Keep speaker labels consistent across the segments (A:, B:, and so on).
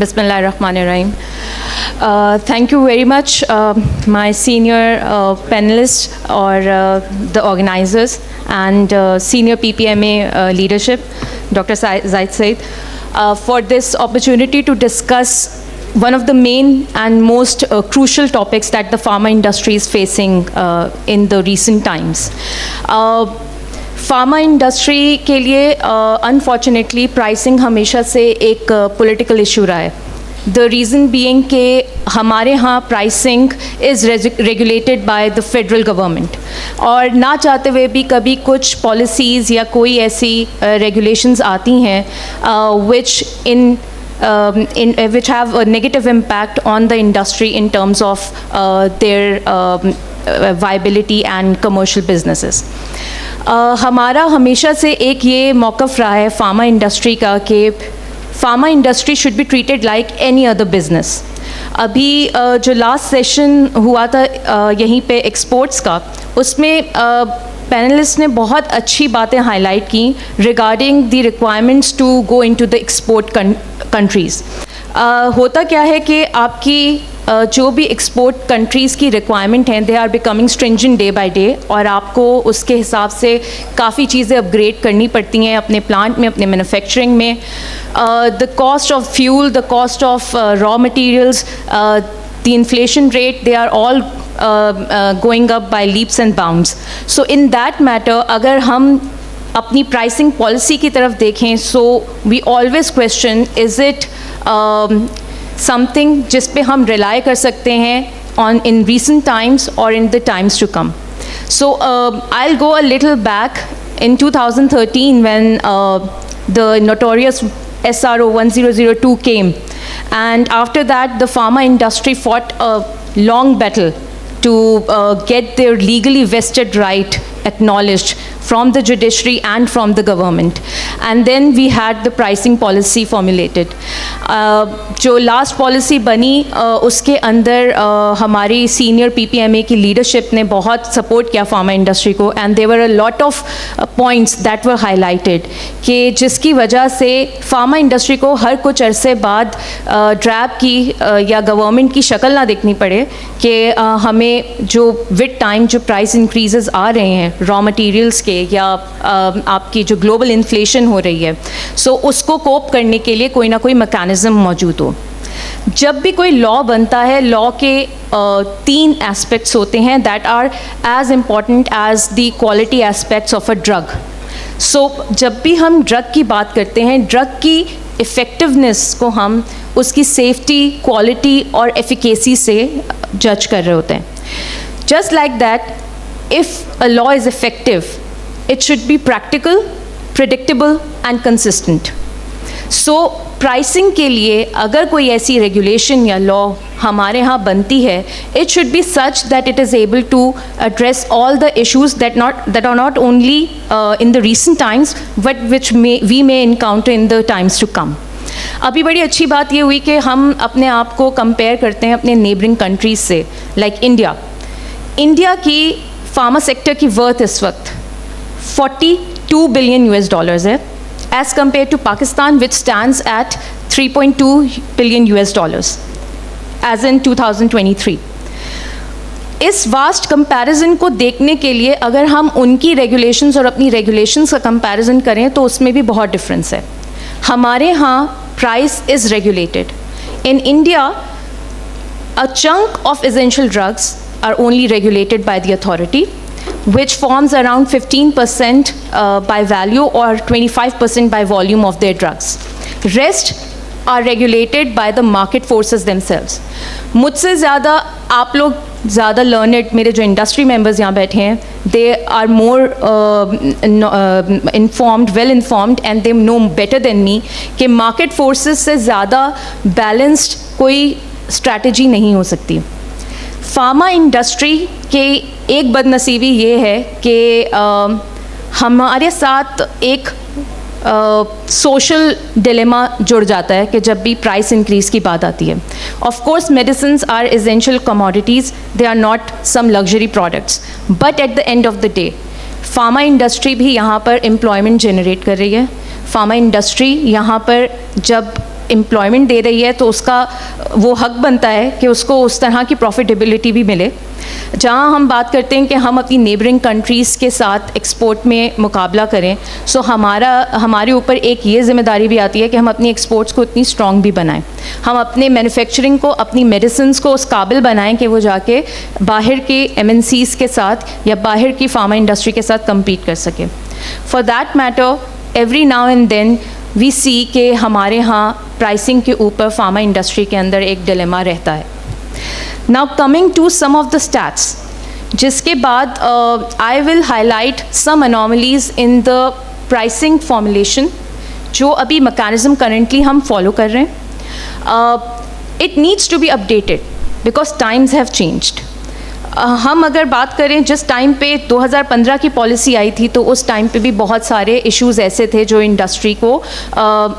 A: Bismillahirrahmanirrahim. Thank you very much, my senior panelists or the organizers and senior PPMA leadership, Dr. Zaid Said, for this opportunity to discuss one of the main and most crucial topics that the pharma industry is facing in the recent times. Pharma industry के लिए unfortunately pricing हमेशा से एक political issue रहा है. The reason being कि हमारे यहाँ pricing is regulated by the federal government, और ना चाहते हुए भी कभी कुछ पॉलिसीज़ या कोई ऐसी रेगुलेशंस आती हैं which have a negative impact on the industry in terms of their viability and commercial businesses. हमारा हमेशा से एक ये मौक़िफ़ रहा है फार्मा इंडस्ट्री का कि pharma industry should be treated like any other business. अभी जो लास्ट सेशन हुआ था यहीं पे एक्सपोर्ट्स का, उसमें पैनलिस्ट ने बहुत अच्छी बातें हाईलाइट की regarding the requirements to go into the export countries. होता क्या है कि आपकी जो भी एक्सपोर्ट कंट्रीज़ की रिक्वायरमेंट हैं, they are becoming stringent day by day, और आपको उसके हिसाब से काफ़ी चीज़ें अपग्रेड करनी पड़ती हैं अपने प्लांट में, अपने मैन्युफैक्चरिंग में. The cost of fuel, the cost of raw materials, the inflation rate, they are all going up by leaps and bounds. So in that matter अगर हम अपनी प्राइसिंग पॉलिसी की तरफ देखें, so we always question is it something जिस पे हम rely कर सकते हैं ऑन इन रीसेंट टाइम्स और in the times to come. So I will go a little back in 2013 when the notorious SRO 1002 came, and after that the pharma industry fought a long battle to get their legally vested right acknowledged from the judiciary and from the government, and then we had the pricing policy formulated. जो last policy बनी उसके अंदर हमारी senior PPMA की leadership ने बहुत support किया pharma industry को, and there were a lot of points that were highlighted कि जिसकी वजह से फार्मा इंडस्ट्री को हर कुछ अरसे बाद ड्रैब की या गवर्नमेंट की शक्ल ना देखनी पड़े कि हमें जो विद टाइम जो प्राइस इंक्रीजेस आ रहे हैं रॉ मटेरियल्स के या आपकी जो ग्लोबल इन्फ्लेशन हो रही है, सो उसको कोप करने के लिए कोई ना कोई मैकेनिज़्म मौजूद हो. जब भी कोई लॉ बनता है, लॉ के 3 एस्पेक्ट्स होते हैं that are as important as the quality aspects of a drug. So जब भी हम ड्रग की बात करते हैं, ड्रग की इफ़ेक्टिवनेस को हम उसकी सेफ्टी, क्वालिटी और एफिकेसी से जज कर रहे होते हैं. Just like that, if a law is effective, it should be practical, predictable and consistent. So pricing के लिए अगर कोई ऐसी regulation या law हमारे यहाँ बनती है, it should be such that it is able to address all the issues that are not only in the recent times but which we may encounter in the times to come. अभी बड़ी अच्छी बात ये हुई कि हम अपने आप को कंपेयर करते हैं अपने नेबरिंग कंट्रीज से, लाइक इंडिया की फार्मा सेक्टर की वर्थ इस वक्त $42 बिलियन है, as compared to Pakistan which stands at $3.2 billion as in 2023. इस वास्ट कंपैरिजन को देखने के लिए अगर हम उनकी रेगुलेशंस और अपनी रेगुलेशंस का कंपैरिजन करें तो उसमें भी बहुत डिफरेंस है. हमारे यहाँ price is regulated. In India a chunk of essential drugs are only regulated by the authority, which forms around 15% by value or 25% by volume of their drugs. Rest are regulated by the market forces themselves. मुझसे ज़्यादा आप लोग ज़्यादा learned, मेरे जो industry members यहाँ बैठे हैं, they are more informed, well informed, and they know better than me कि market forces से ज़्यादा balanced कोई strategy नहीं हो सकती. फार्मा इंडस्ट्री के एक बदनसीबी ये है कि हमारे साथ एक सोशल डिलेमा जुड़ जाता है कि जब भी प्राइस इंक्रीज़ की बात आती है. Of course medicines are essential commodities, they are not some luxury products, but at the end of the day pharma industry भी यहाँ पर एम्प्लॉयमेंट जनरेट कर रही है. फार्मा इंडस्ट्री यहाँ पर जब एम्प्लॉयमेंट दे रही है तो उसका वो हक बनता है कि उसको उस तरह की प्रॉफिटेबिलिटी भी मिले। जहाँ हम बात करते हैं कि हम अपनी नेबरिंग कंट्रीज़ के साथ एक्सपोर्ट में मुकाबला करें, सो हमारे ऊपर एक ये ज़िम्मेदारी भी आती है कि हम अपनी एक्सपोर्ट्स को इतनी स्ट्रॉन्ग भी बनाएं, हम अपने मैन्युफैक्चरिंग को, अपनी मेडिसिन्स को उस काबिल बनाएं कि वो जाके बाहर के MNCs के साथ या बाहर की फार्मा इंडस्ट्री के साथ कम्पीट कर सके। For that matter every now and then we see कि हमारे यहाँ प्राइसिंग के ऊपर फार्मा इंडस्ट्री के अंदर एक डिलेमा रहता है। Now coming to some of the stats, जिसके बाद I will highlight some anomalies in the pricing formulation जो अभी मैकेनिज्म करंटली हम फॉलो कर रहे हैं। It needs to be updated because times have changed. हम अगर बात करें जिस टाइम पे 2015 की पॉलिसी आई थी तो उस टाइम पे भी बहुत सारे इश्यूज़ ऐसे थे जो इंडस्ट्री को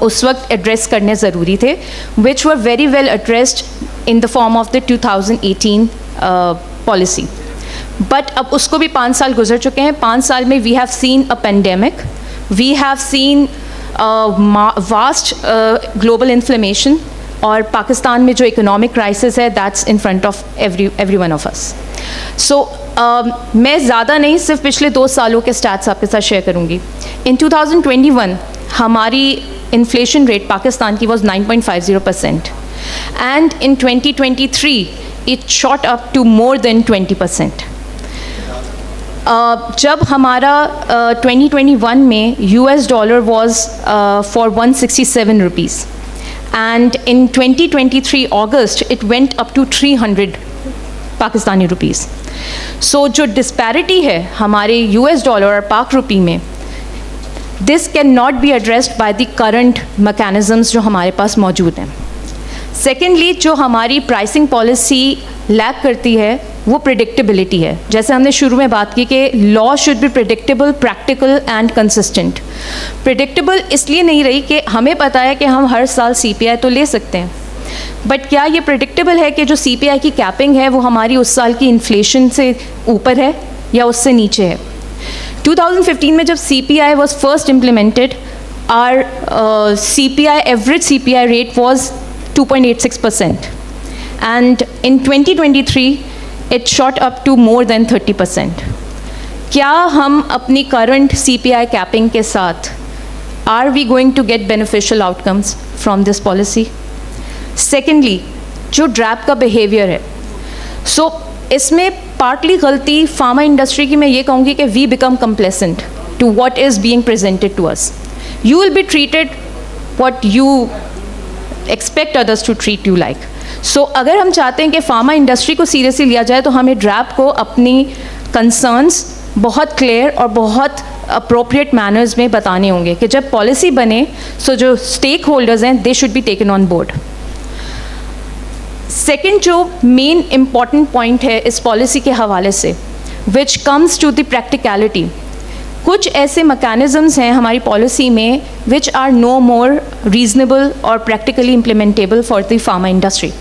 A: उस वक्त एड्रेस करने ज़रूरी थे, which were very well addressed in the form of the 2018 policy. But अब उसको भी 5 साल गुजर चुके हैं। 5 साल में we have seen a pandemic, we have seen vast global inflammation, और पाकिस्तान में जो economic crisis है that's in front of every one of us. So मैं ज़्यादा नहीं, सिर्फ पिछले 2 सालों के stats आपके साथ शेयर करूँगी। In 2021 हमारी inflation rate पाकिस्तान की was 9.50%. And in 2023 it shot up to more than 20%. जब हमारा 2021 में US dollar was for 167 rupees, and in 2023 August it went up to 300 Pakistani rupees. So जो disparity है हमारे US dollar और पाक रुपी में, this cannot be addressed by the current mechanisms जो हमारे पास मौजूद हैं। सेकेंडली जो हमारी प्राइसिंग पॉलिसी लैक करती है वो प्रिडिक्टेबिलिटी है। जैसे हमने शुरू में बात की कि law should be predictable, practical and consistent. Predictable इसलिए नहीं रही कि हमें पता है कि हम हर साल CPI तो ले सकते हैं, बट क्या ये प्रिडिक्टेबल है कि जो CPI की कैपिंग है वो हमारी उस साल की इन्फ्लेशन से ऊपर है या उससे नीचे है। 2015 में जब CPI was first implemented, our CPI average CPI rate was 2.86%, and in 2023 it shot up to more than 30%. क्या हम अपनी current CPI capping के साथ are we going to get beneficial outcomes from this policy? Secondly, जो DRAP का behavior है, so इसमें partly गलती फार्मा इंडस्ट्री की मैं ये कहूँगी कि we become complacent to what is being presented to us. You will be treated what you expect others to treat you like. So अगर हम चाहते हैं कि फार्मा इंडस्ट्री को सीरियसली लिया जाए तो हमें ड्रैप को अपनी कंसर्न्स बहुत क्लियर और बहुत अप्रोप्रिएट मैनर्स में बताने होंगे कि जब पॉलिसी बने सो जो स्टेक होल्डर्स हैं they should be taken on board. Second जो मेन इम्पॉर्टेंट पॉइंट है इस पॉलिसी के हवाले से, which comes to the practicality, कुछ ऐसे मैकेनिज़म्स हैं हमारी पॉलिसी में which are no more reasonable और practically implementable for the pharma industry.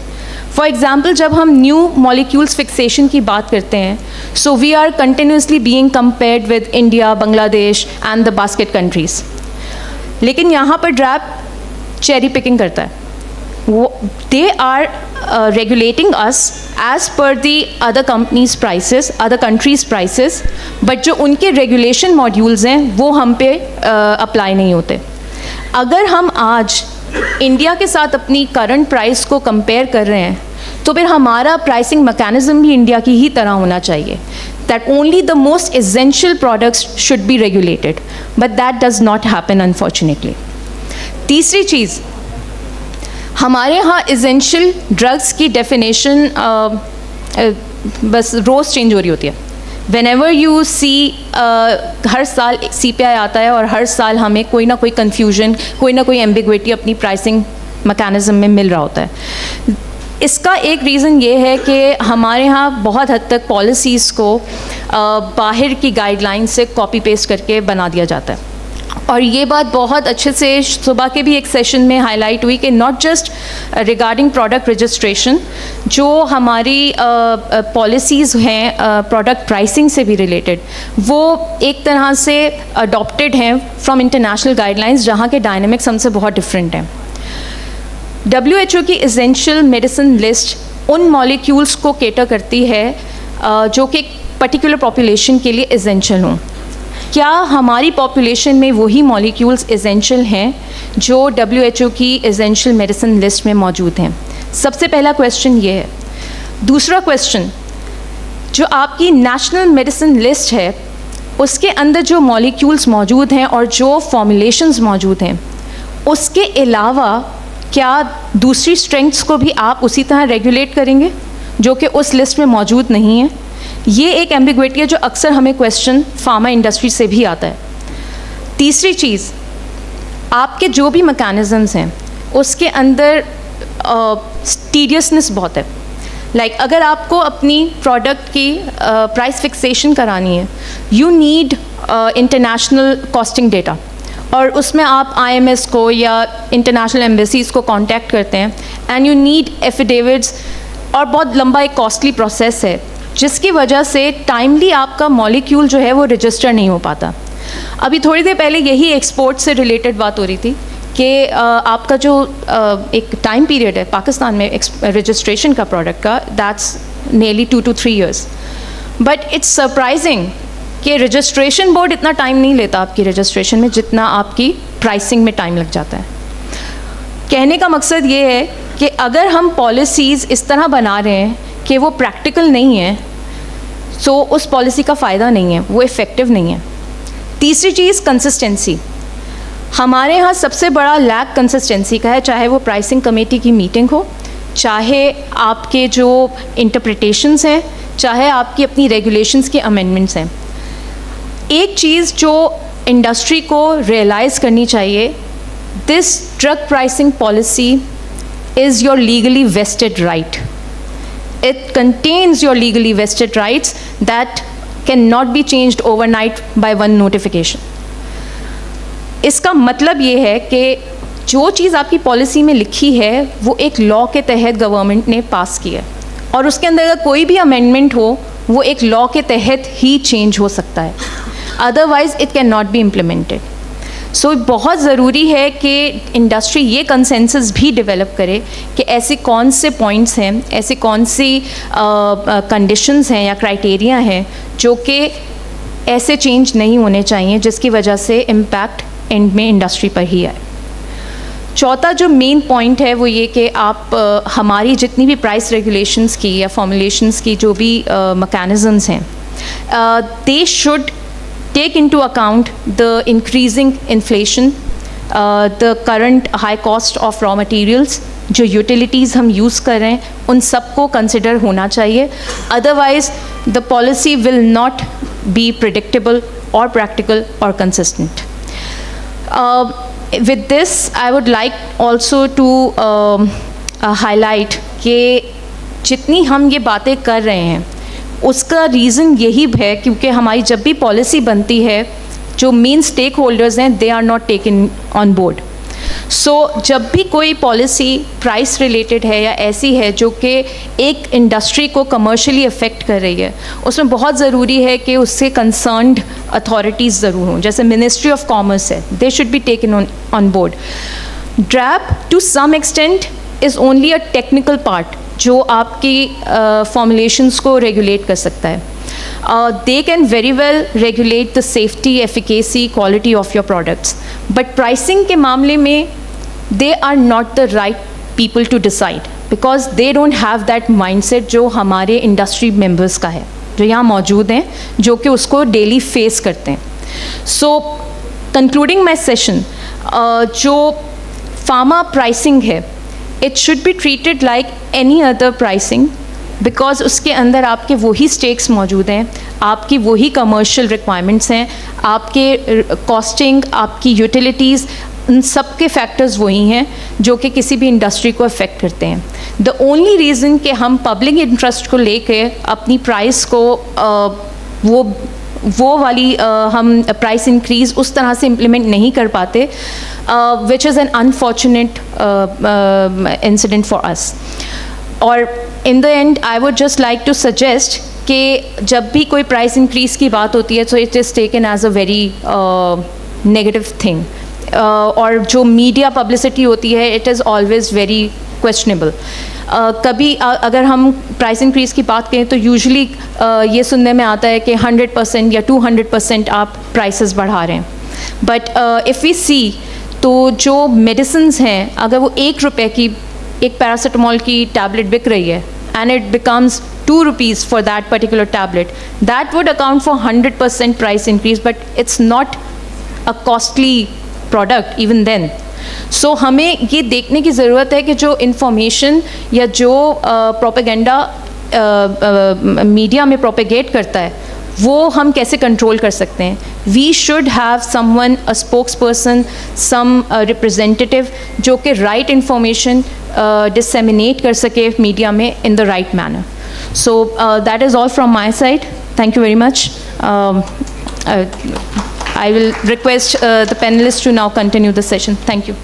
A: For example जब हम न्यू मॉलिक्यूल्स फिक्सेशन की बात करते हैं, so we are continuously being compared with India, Bangladesh and the basket countries, लेकिन यहाँ पर ड्रैप चेरी पिकिंग करता है। They are regulating us as per the other companies' prices, other countries' prices, but जो उनके regulation modules हैं वो हम पे अप्लाई नहीं होते। अगर हम आज इंडिया के साथ अपनी करंट प्राइस को कंपेयर कर रहे हैं तो फिर हमारा प्राइसिंग मैकेनिज्म भी इंडिया की ही तरह होना चाहिए, that only the most essential products should be regulated, but that does not happen unfortunately. तीसरी चीज़, हमारे यहाँ एसेंशियल ड्रग्स की डेफिनेशन बस रोज़ चेंज हो रही होती है। Whenever you see हर साल CPI आता है और हर साल हमें कोई ना कोई कन्फ्यूजन, कोई ना कोई एम्बिग्विटी अपनी प्राइसिंग मैकेनिज्म में मिल रहा होता है। इसका एक रीज़न ये है कि हमारे यहाँ बहुत हद तक पॉलिसीज़ को बाहर की गाइडलाइन से कॉपी पेस्ट करके बना दिया जाता है, और ये बात बहुत अच्छे से सुबह के भी एक सेशन में हाईलाइट हुई कि not just regarding product registration, जो हमारी पॉलिसीज़ हैं प्रोडक्ट प्राइसिंग से भी रिलेटेड, वो एक तरह से अडॉप्टेड हैं फ्रॉम इंटरनेशनल गाइडलाइंस जहाँ के डायनेमिक्स हमसे बहुत डिफरेंट हैं। WHO की एसेंशियल मेडिसिन लिस्ट उन मॉलिक्यूल्स को केटर करती है जो कि पर्टिकुलर पॉपुलेशन के लिए एसेंशियल हों। क्या हमारी पॉपुलेशन में वही मॉलिक्यूल्स एसेंशियल हैं जो WHO की एसेंशियल मेडिसिन लिस्ट में मौजूद हैं? सबसे पहला क्वेश्चन ये है। दूसरा क्वेश्चन, जो आपकी नेशनल मेडिसिन लिस्ट है उसके अंदर जो मॉलिक्यूल्स मौजूद हैं और जो फॉर्मुलेशंस मौजूद हैं, उसके अलावा क्या दूसरी स्ट्रेंथ्स को भी आप उसी तरह रेगुलेट करेंगे जो कि उस लिस्ट में मौजूद नहीं है? ये एक एम्बिग्विटी है जो अक्सर हमें क्वेश्चन फार्मा इंडस्ट्री से भी आता है। तीसरी चीज़, आपके जो भी मैकेनिज़म्स हैं उसके अंदर टीडियसनेस बहुत है। लाइक अगर आपको अपनी प्रोडक्ट की प्राइस फिक्सेशन करानी है, you need international costing data, और उसमें आप IMS को या इंटरनेशनल एम्बेसीज़ को कांटेक्ट करते हैं एंड यू नीड एफिडेविट्स, और बहुत लंबा एक कॉस्टली प्रोसेस है जिसकी वजह से टाइमली आपका मॉलिक्यूल जो है वो रजिस्टर नहीं हो पाता। अभी थोड़ी देर पहले यही एक्सपोर्ट से रिलेटेड बात हो रही थी कि आपका जो एक टाइम पीरियड है पाकिस्तान में रजिस्ट्रेशन का प्रोडक्ट का, that's nearly 2 to 3 years, but it's surprising कि रजिस्ट्रेशन बोर्ड इतना टाइम नहीं लेता आपकी रजिस्ट्रेशन में जितना आपकी प्राइसिंग में टाइम लग जाता है। कहने का मकसद ये है कि अगर हम पॉलिसीज़ इस तरह बना रहे हैं कि वो प्रैक्टिकल नहीं है, तो उस पॉलिसी का फ़ायदा नहीं है, वो इफ़ेक्टिव नहीं है। तीसरी चीज़, कंसिस्टेंसी। हमारे यहाँ सबसे बड़ा लैक कंसिस्टेंसी का है, चाहे वो प्राइसिंग कमेटी की मीटिंग हो, चाहे आपके जो इंटरप्रिटेशंस हैं, चाहे आपकी अपनी रेगुलेशंस के अमेंडमेंट्स हैं। एक चीज़ जो इंडस्ट्री को रियलाइज़ करनी चाहिए, this drug pricing policy is your legally vested right. It contains your legally vested rights that cannot be changed overnight by one notification. इसका मतलब ये है कि जो चीज़ आपकी पॉलिसी में लिखी है वो एक लॉ के तहत गवर्नमेंट ने पास की है, और उसके अंदर अगर कोई भी अमेंडमेंट हो वो एक लॉ के तहत ही चेंज हो सकता है, otherwise it can not be implemented. So बहुत ज़रूरी है कि इंडस्ट्री ये कंसेंसस भी डेवलप करे कि ऐसे कौन से पॉइंट्स हैं, ऐसे कौन सी कंडीशंस हैं या क्राइटेरिया हैं जो कि ऐसे चेंज नहीं होने चाहिए जिसकी वजह से इम्पैक्ट एंड में इंडस्ट्री पर ही आए. चौथा जो मेन पॉइंट है वो ये कि आप हमारी जितनी भी प्राइस रेगुलेशंस की या फॉर्मुलेशंस की जो भी मैकेनिज़म्स हैं, they should take into account the increasing inflation, the current high cost of raw materials, जो utilities हम use कर रहे हैं उन सबको consider होना चाहिए, otherwise the policy will not be predictable or practical or consistent. With this I would like also to highlight कि जितनी हम ये बातें कर रहे हैं उसका रीज़न यही है क्योंकि हमारी जब भी पॉलिसी बनती है जो मेन स्टेक होल्डर्स हैं they are not taken on board. So जब भी कोई पॉलिसी प्राइस रिलेटेड है या ऐसी है जो कि एक इंडस्ट्री को कमर्शियली अफेक्ट कर रही है, उसमें बहुत ज़रूरी है कि उससे कंसर्न्ड अथॉरिटीज़ ज़रूर हों, जैसे मिनिस्ट्री ऑफ कॉमर्स है, they should be taken on board. DRAP to some extent is only a technical part जो आपकी फॉर्मुलेशंस को रेगुलेट कर सकता है. They can very well regulate the safety, efficacy, quality of your products, but pricing के मामले में they are not the right people to decide because they don't have that mindset जो हमारे इंडस्ट्री मेंबर्स का है जो यहाँ मौजूद हैं, जो कि उसको डेली फेस करते हैं. सो कंक्लूडिंग माई सेशन, जो फार्मा प्राइसिंग है it should be treated like any other pricing because उसके अंदर आपके वही स्टेक्स मौजूद हैं, आपकी वही कमर्शियल रिक्वायरमेंट्स हैं, आपके कॉस्टिंग, आपकी यूटिलिटीज़, उन सब के फैक्टर्स वही हैं जो कि किसी भी इंडस्ट्री को अफेक्ट करते हैं. द ओनली रीज़न कि हम पब्लिक इंटरेस्ट को लेके अपनी प्राइस को वो वाली हम प्राइस इंक्रीज़ उस तरह से इम्प्लीमेंट नहीं कर पाते, which is an unfortunate incident for us. और in the end I would just like to suggest कि जब भी कोई प्राइस इंक्रीज़ की बात होती है so it is taken as a very negative thing. और जो मीडिया पब्लिसिटी होती है, it is always very questionable. कभी अगर हम प्राइस इंक्रीज़ की बात करें तो यूजुअली ये सुनने में आता है कि 100% या 200% आप प्राइसेस बढ़ा रहे हैं। बट इफ़ वी सी, तो जो मेडिसिन्स हैं, अगर वो 1 रुपये की एक पैरासीटामोल की टैबलेट बिक रही है and it becomes 2 rupees for that particular tablet, that would account for 100% price increase, but it's not a costly product even then. So हमें ये देखने की ज़रूरत है कि जो इंफॉर्मेशन या जो प्रोपेगेंडा मीडिया में प्रोपेगेट करता है वो हम कैसे कंट्रोल कर सकते हैं। We should have someone, a spokes person, some representative जो कि राइट इंफॉर्मेशन डिसेमिनेट कर सके मीडिया में in the right manner. So that is all from my side. Thank you very much. I will request the panelists to now continue the session. Thank you.